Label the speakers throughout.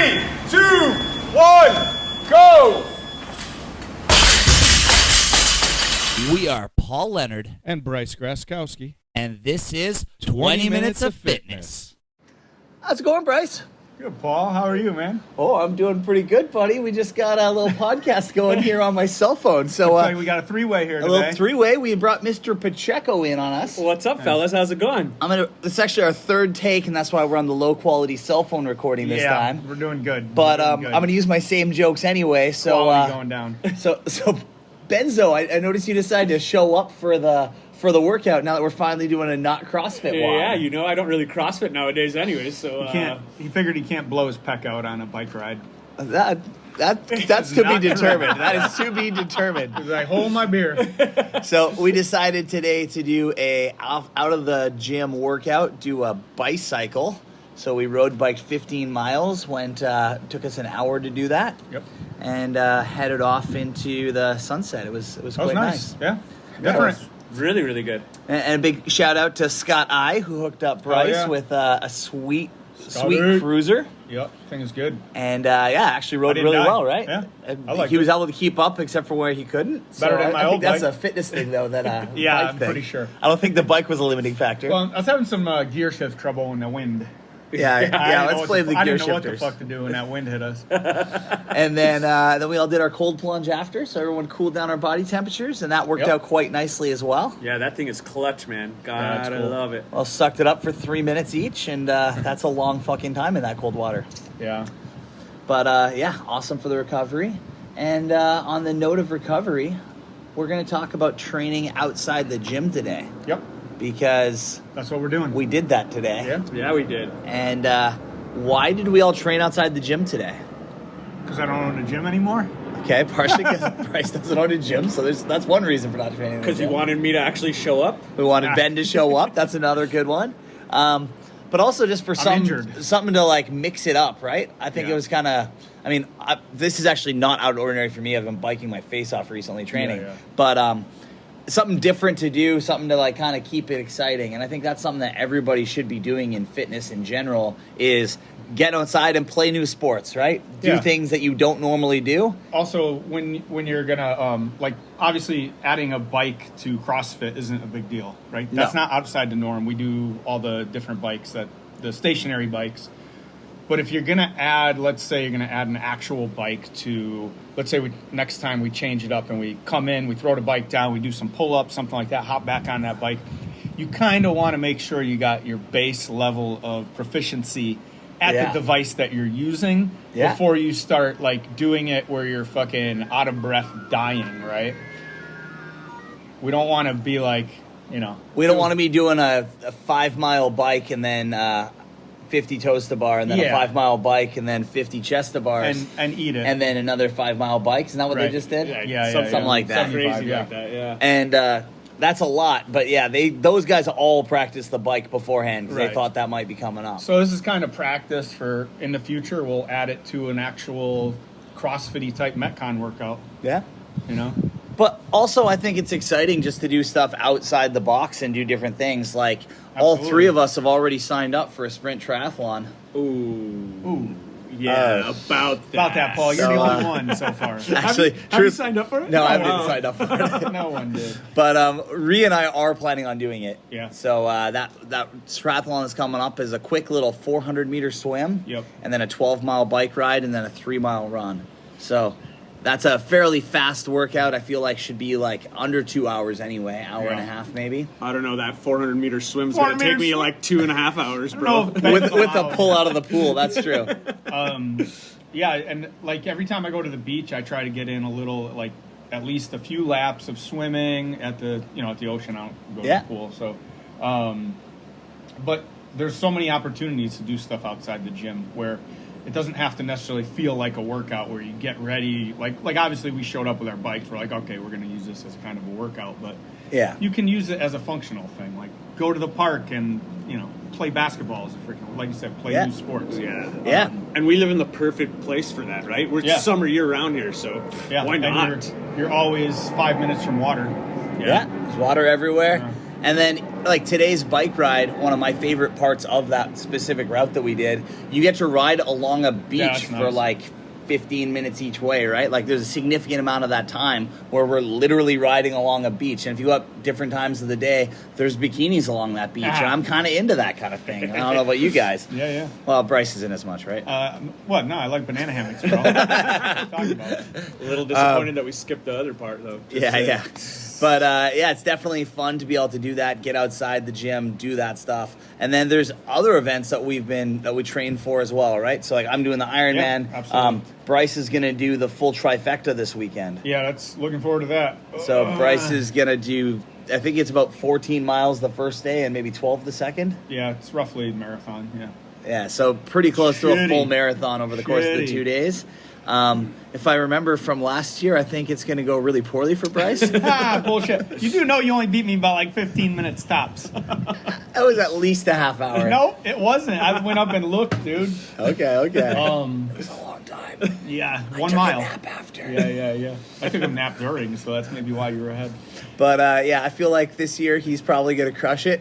Speaker 1: 3, 2, 1, go!
Speaker 2: We are Paul Leonard.
Speaker 3: And Bryce Graskowski.
Speaker 2: And this is 20 Minutes of Fitness.
Speaker 4: How's it going, Bryce?
Speaker 1: Good, Paul. How are you, man?
Speaker 4: Oh, I'm doing pretty good, buddy. We just got a little podcast going here on my cell phone. So
Speaker 1: Looks like we got a three-way here
Speaker 4: a
Speaker 1: today.
Speaker 4: little three-way. We brought Mr. Pacheco in on us.
Speaker 5: What's up, fellas? How's it going?
Speaker 4: It's actually our third take, and that's why we're on the low-quality cell phone recording this time.
Speaker 1: We're doing good.
Speaker 4: But I'm going to use my same jokes anyway. So
Speaker 1: Quality going down.
Speaker 4: So Benzo, I noticed you decided to show up for the workout now that we're finally doing a not CrossFit walk.
Speaker 5: Yeah, you know, I don't really CrossFit nowadays anyways, so...
Speaker 1: He figured he can't blow his pec out on a bike ride.
Speaker 4: That's to be
Speaker 1: not
Speaker 4: determined.
Speaker 1: correct.
Speaker 4: That is to be determined.
Speaker 1: He's like, hold my beer.
Speaker 4: So we decided today to do a out of the gym workout, do a bicycle. So we road biked 15 miles, took us an hour to do that.
Speaker 1: Yep.
Speaker 4: And headed off into the sunset. It was quite nice.
Speaker 1: Yeah. Different.
Speaker 5: Really, really good.
Speaker 4: And a big shout out to Scott I, who hooked up Bryce with a sweet cruiser.
Speaker 1: Yep. Thing is good.
Speaker 4: And actually rode really well, right?
Speaker 1: Yeah.
Speaker 4: He was able to keep up except for where he couldn't.
Speaker 1: Better than my old
Speaker 4: I think that's
Speaker 1: bike.
Speaker 4: a fitness thing, though. That
Speaker 1: Yeah,
Speaker 4: bike
Speaker 1: I'm
Speaker 4: thing.
Speaker 1: pretty sure.
Speaker 4: I don't think the bike was a limiting factor.
Speaker 1: Well, I was having some gear shift trouble in the wind.
Speaker 4: Yeah. Let's play the
Speaker 1: I
Speaker 4: gear
Speaker 1: didn't know what the
Speaker 4: shifters.
Speaker 1: fuck to do when that wind hit us.
Speaker 4: And then we all did our cold plunge after, so everyone cooled down our body temperatures, and that worked out quite nicely as well.
Speaker 5: Yeah, that thing is clutch, man.
Speaker 1: that's
Speaker 5: God,
Speaker 1: cool.
Speaker 5: I love it.
Speaker 4: Well, sucked it up for 3 minutes each, and that's a long fucking time in that cold water.
Speaker 1: Yeah.
Speaker 4: But awesome for the recovery. And on the note of recovery, we're going to talk about training outside the gym today.
Speaker 1: Yep.
Speaker 4: Because
Speaker 1: That's what we're doing.
Speaker 4: we did that today.
Speaker 1: Yeah.
Speaker 5: Yeah, we did.
Speaker 4: And why did we all train outside the gym today?
Speaker 1: Because I don't own a gym anymore.
Speaker 4: Okay, partially because Bryce doesn't own a gym, so that's one reason for not training.
Speaker 5: Because you wanted me to actually show up?
Speaker 4: We wanted Ben to show up. That's another good one. But also just for something to like mix it up, right? I think it was kind of. I mean, this is actually not out of the ordinary for me. I've been biking my face off recently training, but something different to do, something to like kind of keep it exciting. And I think that's something that everybody should be doing in fitness in general is get outside and play new sports, right? Do things that you don't normally do.
Speaker 1: Also, when you're gonna obviously adding a bike to CrossFit isn't a big deal, right? That's not outside the norm. We do all the different bikes, the stationary bikes. But if you're gonna add, let's say you're gonna add an actual bike to, let's say next time we change it up and we come in, we throw the bike down, we do some pull-ups, something like that, hop back on that bike. You kind of want to make sure you got your base level of proficiency at the device that you're using before you start like doing it where you're fucking out of breath dying, right? We don't want to be like, we
Speaker 4: don't want to be doing a 5 mile bike and then 50 toes to bar and then a 5 mile bike and then 50 chest to bars
Speaker 1: and eat it
Speaker 4: and then another 5 mile bike. Isn't that what they just did? Something like that.
Speaker 5: Something crazy like that, yeah.
Speaker 4: And that's a lot, but those guys all practiced the bike beforehand because they thought that might be coming up.
Speaker 1: So this is kind of practice for in the future. We'll add it to an actual CrossFit-y type Metcon workout.
Speaker 4: Yeah.
Speaker 1: But
Speaker 4: also, I think it's exciting just to do stuff outside the box and do different things. Like, all three of us have already signed up for a sprint triathlon.
Speaker 5: Ooh. Yeah, about that,
Speaker 1: Paul. You're the only one so far.
Speaker 4: Actually,
Speaker 5: have you signed up for it?
Speaker 4: No, I haven't signed up for it.
Speaker 1: No one did.
Speaker 4: But Rhea and I are planning on doing it.
Speaker 1: Yeah.
Speaker 4: So that triathlon is coming up as a quick little 400-meter swim.
Speaker 1: Yep.
Speaker 4: And then a 12-mile bike ride and then a 3-mile run. So that's a fairly fast workout. I feel like should be like under 2 hours anyway, hour and a half maybe.
Speaker 5: I don't know, that 400-meter swim's going to take me like 2.5 hours, bro.
Speaker 4: with the pull out of the pool, that's true.
Speaker 1: And like every time I go to the beach, I try to get in a little, like at least a few laps of swimming at the ocean. I don't go to the pool. So, but there's so many opportunities to do stuff outside the gym where it doesn't have to necessarily feel like a workout where you get ready. Like obviously we showed up with our bikes. We're like, okay, we're going to use this as kind of a workout, but you can use it as a functional thing. Like go to the park and, play basketball as a freaking, like you said, play new sports.
Speaker 4: Yeah.
Speaker 5: And we live in the perfect place for that, right? We're summer year round here, so why not?
Speaker 1: You're always 5 minutes from water.
Speaker 4: Yeah. There's water everywhere. And then like today's bike ride, one of my favorite parts of that specific route that we did, you get to ride along a beach for
Speaker 1: nice.
Speaker 4: like 15 minutes each way, right? Like there's a significant amount of that time where we're literally riding along a beach. And if you go up different times of the day, there's bikinis along that beach. And I'm kind of into that kind of thing. I don't know about you guys.
Speaker 1: Yeah.
Speaker 4: Well, Bryce isn't as much, right?
Speaker 1: What? No, I like banana hammocks, bro. What are you talking about?
Speaker 5: A little disappointed that we skipped the other part, though.
Speaker 4: Yeah. But it's definitely fun to be able to do that, get outside the gym, do that stuff. And then there's other events that we train for as well, right? So like I'm doing the Ironman.
Speaker 1: Yeah, absolutely.
Speaker 4: Bryce is going to do the full trifecta this weekend.
Speaker 1: Yeah, that's looking forward to that.
Speaker 4: So Bryce is going to do, I think it's about 14 miles the first day and maybe 12 the second.
Speaker 1: Yeah, it's roughly a marathon, yeah.
Speaker 4: Yeah, so pretty close to a full marathon over the course of the 2 days. If I remember from last year, I think it's going to go really poorly for Bryce.
Speaker 1: Bullshit. You do know you only beat me by like 15 minute stops.
Speaker 4: That was at least a half hour.
Speaker 1: Nope, it wasn't. I went up and looked, dude.
Speaker 4: Okay.
Speaker 1: It
Speaker 4: was a long time.
Speaker 1: Yeah,
Speaker 4: I
Speaker 1: 1
Speaker 4: took
Speaker 1: mile.
Speaker 4: a nap after.
Speaker 1: Yeah. I took a nap during, so that's maybe why you were ahead.
Speaker 4: But I feel like this year he's probably going to crush it.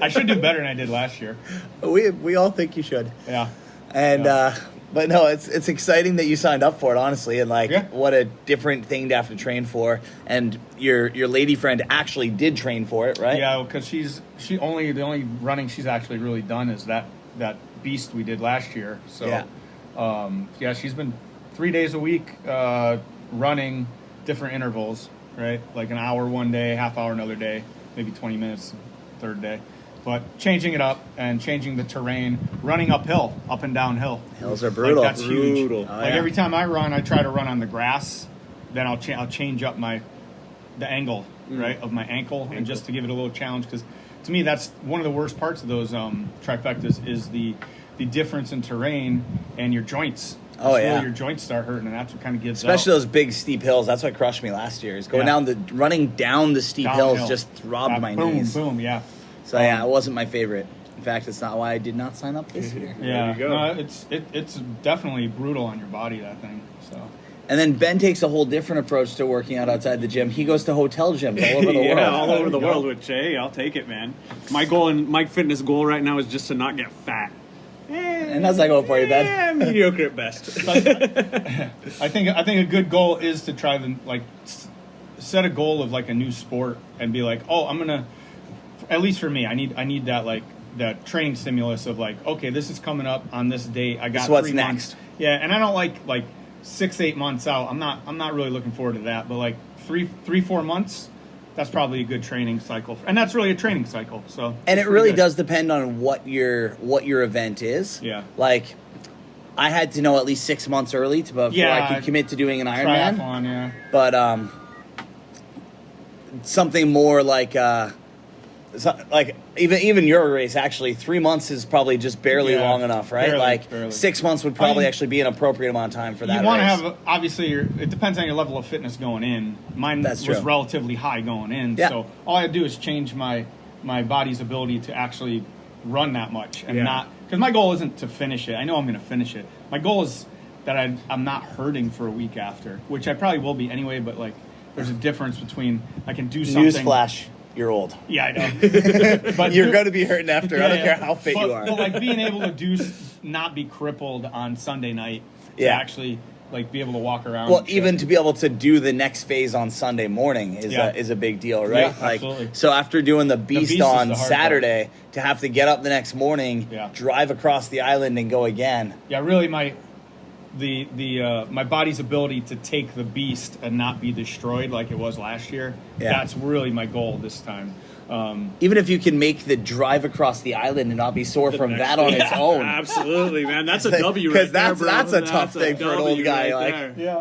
Speaker 1: I should do better than I did last year.
Speaker 4: We all think you should.
Speaker 1: Yeah.
Speaker 4: And but no, it's exciting that you signed up for it, honestly, and what a different thing to have to train for. And your lady friend actually did train for it, right?
Speaker 1: Yeah, because the only running she's actually really done is that beast we did last year. So she's been 3 days a week running different intervals, right? Like an hour one day, half hour another day, maybe 20 minutes third day. But changing it up and changing the terrain, running uphill, up and downhill.
Speaker 4: Hills are brutal.
Speaker 1: Like that's huge.
Speaker 4: Oh,
Speaker 1: every time I run, I try to run on the grass. Then I'll change up the angle, right, of my ankle, and just to give it a little challenge. Because to me, that's one of the worst parts of those trifectas is the difference in terrain and your joints. Your joints start hurting, and that's what kind of gives
Speaker 4: Especially
Speaker 1: out.
Speaker 4: those big steep hills. That's what crushed me last year. Is running down the steep hills just throbbed my knees.
Speaker 1: Boom, yeah.
Speaker 4: So it wasn't my favorite. In fact, it's not why I did not sign up this year.
Speaker 1: Yeah, no, it's definitely brutal on your body, that thing. So.
Speaker 4: And then Ben takes a whole different approach to working out outside the gym. He goes to hotel gyms all over the world.
Speaker 5: Yeah, all over the world, which, hey, I'll take it, man. My goal and my fitness goal right now is just to not get fat.
Speaker 4: And how's that going for you, Ben?
Speaker 5: Yeah, mediocre at best.
Speaker 1: I think a good goal is to try to set a goal of like a new sport and be like, I'm gonna. At least for me, I need that that training stimulus of okay, this is coming up on this date. I got
Speaker 4: what's
Speaker 1: 3 months.
Speaker 4: next.
Speaker 1: Yeah, and I don't like 6-8 months out. I'm not really looking forward to that. But 3-4 months, that's probably a good training cycle, and that's really a training cycle. So
Speaker 4: and it really does depend on what your event is.
Speaker 1: Yeah,
Speaker 4: I had to know at least 6 months early before I could commit to doing an Ironman.
Speaker 1: Triathlon, yeah.
Speaker 4: But something more even your race, actually 3 months is probably just barely long enough, right? Barely. 6 months would probably actually be an appropriate amount of time for that.
Speaker 1: You want to have obviously it depends on your level of fitness going in. Mine was relatively high going in, so all I do is change my body's ability to actually run that much and not because my goal isn't to finish it. I know I'm going to finish it. My goal is that I'm not hurting for a week after, which I probably will be anyway. But there's a difference between I can do something.
Speaker 4: Newsflash. You're old.
Speaker 1: Yeah, I know.
Speaker 4: But you're going to be hurting after. I don't care how fit you are.
Speaker 1: But being able to not be crippled on Sunday night to actually be able to walk around.
Speaker 4: Well, even to be able to do the next phase on Sunday morning is a big deal, right?
Speaker 1: Yeah, absolutely.
Speaker 4: So after doing the beast on Saturday, to have to get up the next morning, drive across the island and go again.
Speaker 1: Yeah, really my body's ability to take the beast and not be destroyed like it was last year. Yeah. That's really my goal this time.
Speaker 4: Even if you can make the drive across the island and not be sore from that on its own.
Speaker 5: Absolutely, man. That's a W right there, bro.
Speaker 4: That's a tough thing for an old guy.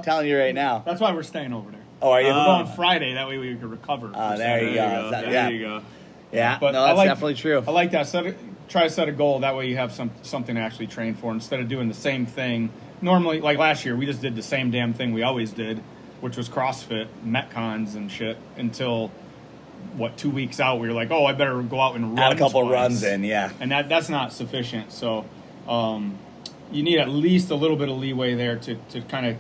Speaker 4: Telling you right now.
Speaker 1: That's why we're staying over there.
Speaker 4: Oh, are you?
Speaker 1: We're going Friday. That way we can recover.
Speaker 4: There you go.
Speaker 5: There you go.
Speaker 4: Yeah, but no, that's definitely true.
Speaker 1: I like that. Try to set a goal. That way you have something to actually train for instead of doing the same thing. Normally, like last year, we just did the same damn thing we always did, which was CrossFit, Metcons and shit, until, 2 weeks out, we were like, I better go out and run.
Speaker 4: Add a couple runs in, yeah.
Speaker 1: And that's not sufficient. So you need at least a little bit of leeway there to kind of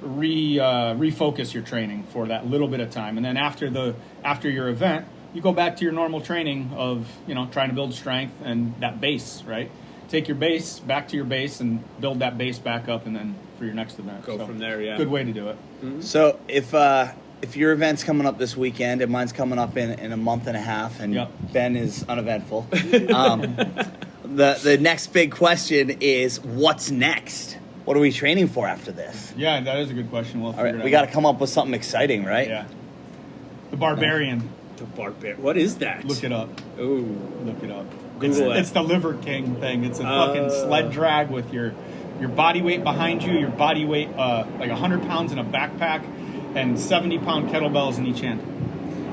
Speaker 1: refocus your training for that little bit of time. And then after your event, you go back to your normal training of, trying to build strength and that base, right? Take your base back to your base and build that base back up, and then for your next event.
Speaker 5: Go from there, yeah.
Speaker 1: Good way to do it.
Speaker 4: Mm-hmm. So if your event's coming up this weekend and mine's coming up in a month and a half, and Ben is uneventful, the next big question is, what's next? What are we training for after this?
Speaker 1: Yeah, that is a good question.
Speaker 4: All right, we got to come up with something exciting, right?
Speaker 1: Yeah. The Barbarian.
Speaker 5: The Barbarian. What is that?
Speaker 1: Look it up.
Speaker 5: Ooh.
Speaker 1: Look it up.
Speaker 5: Google it.
Speaker 1: It's the Liver King thing. It's a fucking sled drag with your body weight behind you, your body weight like 100 pounds in a backpack, and 70-pound kettlebells in each hand.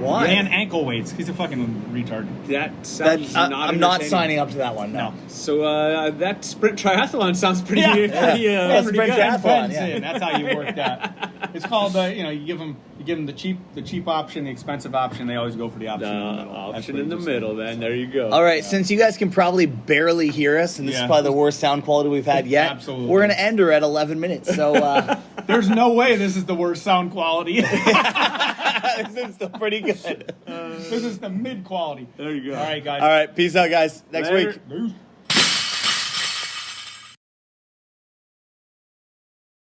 Speaker 4: What?
Speaker 1: And ankle weights. He's a fucking retard.
Speaker 5: That sounds
Speaker 4: I'm not signing up to that one, no.
Speaker 5: So that sprint triathlon sounds pretty
Speaker 4: sprint
Speaker 5: good.
Speaker 4: triathlon,
Speaker 1: Yeah. That's how you work that. It's called you give them the cheap option, the expensive option. They always go for the option in the middle.
Speaker 5: Option in the middle, man. There you go.
Speaker 4: All right, since you guys can probably barely hear us, and this is probably the worst sound quality we've had yet,
Speaker 1: Absolutely.
Speaker 4: We're going to end her at 11 minutes. So
Speaker 1: there's no way this is the worst sound quality.
Speaker 4: this is still pretty good.
Speaker 1: This is the mid quality.
Speaker 5: There you go.
Speaker 1: All right, guys.
Speaker 4: All right, peace out, guys. Next
Speaker 5: Later.
Speaker 4: week.
Speaker 1: Peace.